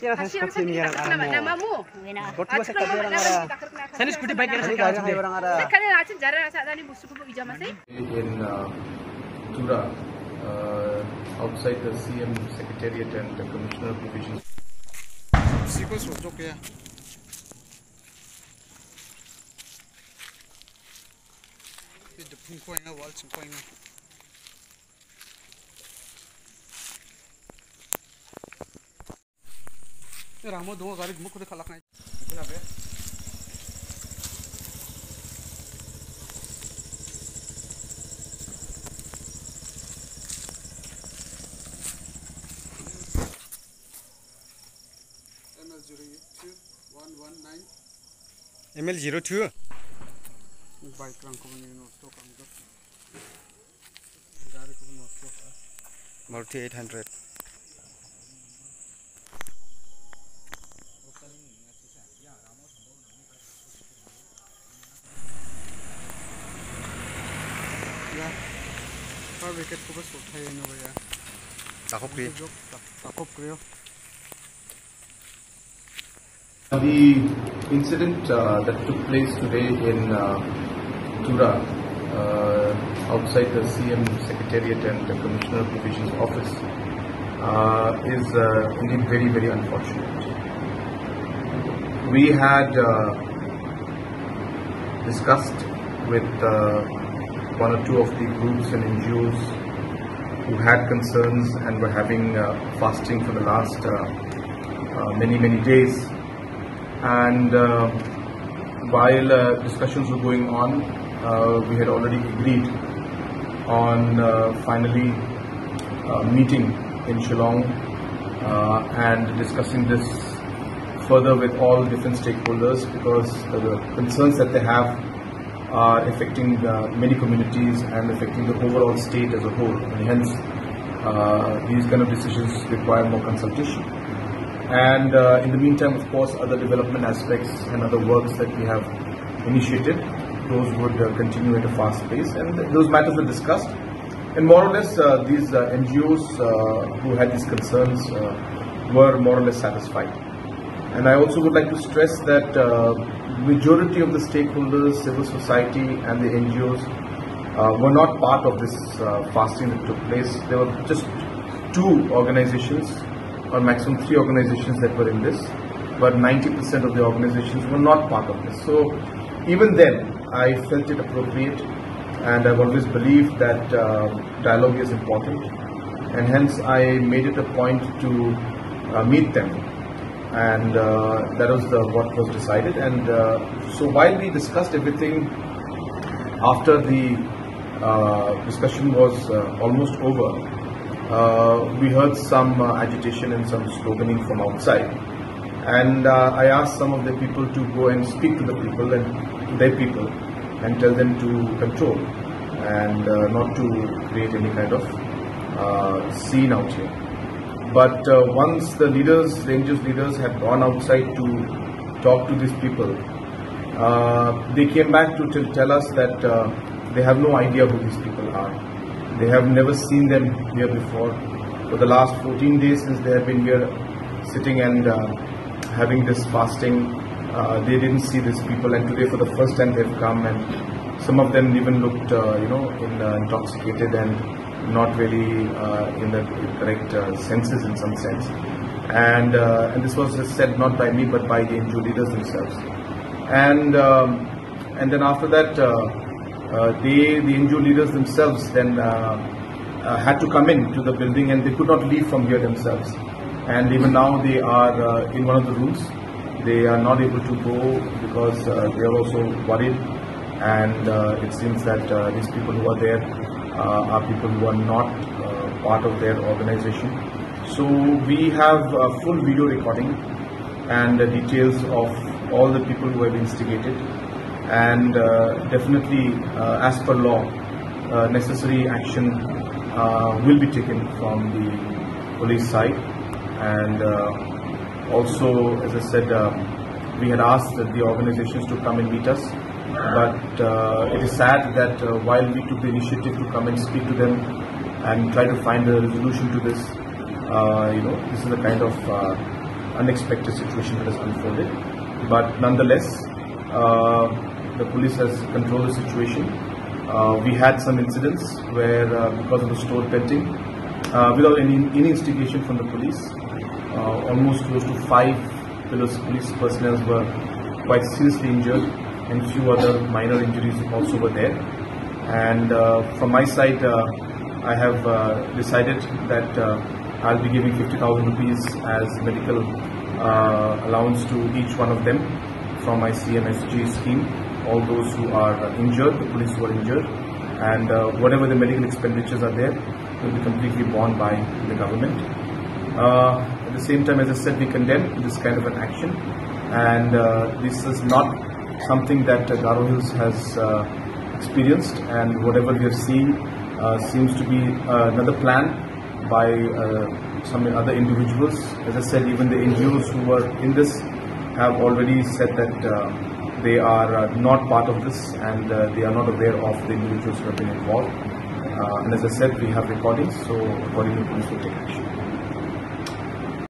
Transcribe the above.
Namamu. Saya scooty bike in Tura, outside the CM Secretariat and the Commissioner of Provisions. Ramo dua garis muka de kalak naik. ML02 baik rangko ini nostok angkat gariko nostok multi 800 ya par wicket ko bas uthai no ya takop kriyo. The incident that took place today in Tura, outside the CM Secretariat and the Commissioner of Provisions office, is indeed very, very unfortunate. We had discussed with one or two of the groups and NGOs who had concerns and were having fasting for the last many days. And while discussions were going on, we had already agreed on finally meeting in Shillong and discussing this further with all different stakeholders, because the concerns that they have are affecting many communities and affecting the overall state as a whole, and hence these kind of decisions require more consultation. And in the meantime, of course, other development aspects and other works that we have initiated, those would continue at a fast pace, and those matters were discussed. And more or less, these NGOs who had these concerns were more or less satisfied. And I also would like to stress that majority of the stakeholders, civil society and the NGOs were not part of this fasting that took place. There were just 2 organizations, or maximum 3 organizations that were in this, but 90% of the organizations were not part of this. So even then, I felt it appropriate, and I've always believed that dialogue is important, and hence I made it a point to meet them, and that was what was decided. And so while we discussed everything, after the discussion was almost over, we heard some agitation and some sloganing from outside, and I asked some of the people to go and speak to the people and to their people and tell them to control and not to create any kind of scene out here. But once the leaders, Rangers leaders, had gone outside to talk to these people, they came back to tell us that they have no idea who these people are. They have never seen them here before. For the last 14 days since they have been here sitting and having this fasting, they didn't see these people, and today for the first time they've come, and some of them even looked intoxicated and not really in the correct senses in some sense. And this was said not by me but by the NGO leaders themselves. And then after that, the NGO leaders themselves then had to come in to the building, and they could not leave from here themselves. And even now they are in one of the rooms. They are not able to go because they are also worried, and it seems that these people who are there are people who are not part of their organization. So we have a full video recording and details of all the people who have instigated, and definitely as per law necessary action will be taken from the police side. And also, as I said, we had asked the organizations to come and meet us, but it is sad that while we took the initiative to come and speak to them and try to find a resolution to this, this is the kind of unexpected situation that has unfolded. But nonetheless, the police has controlled the situation. We had some incidents where, because of the store pelting, without any instigation from the police, almost close to 5 police personnel were quite seriously injured, and few other minor injuries also were there. And from my side, I have decided that I'll be giving 50,000 rupees as medical allowance to each one of them from my CMSG scheme. All those who are injured, the police who are injured, and whatever the medical expenditures are there will be completely borne by the government. At the same time, as I said, we condemn this kind of an action, and this is not something that Garo Hills has experienced, and whatever we have seen seems to be another plan by some other individuals. As I said, even the NGOs who were in this have already said that they are not part of this, and they are not aware of the individuals who have been involved. And as I said, we have recordings, so accordingly police will take action.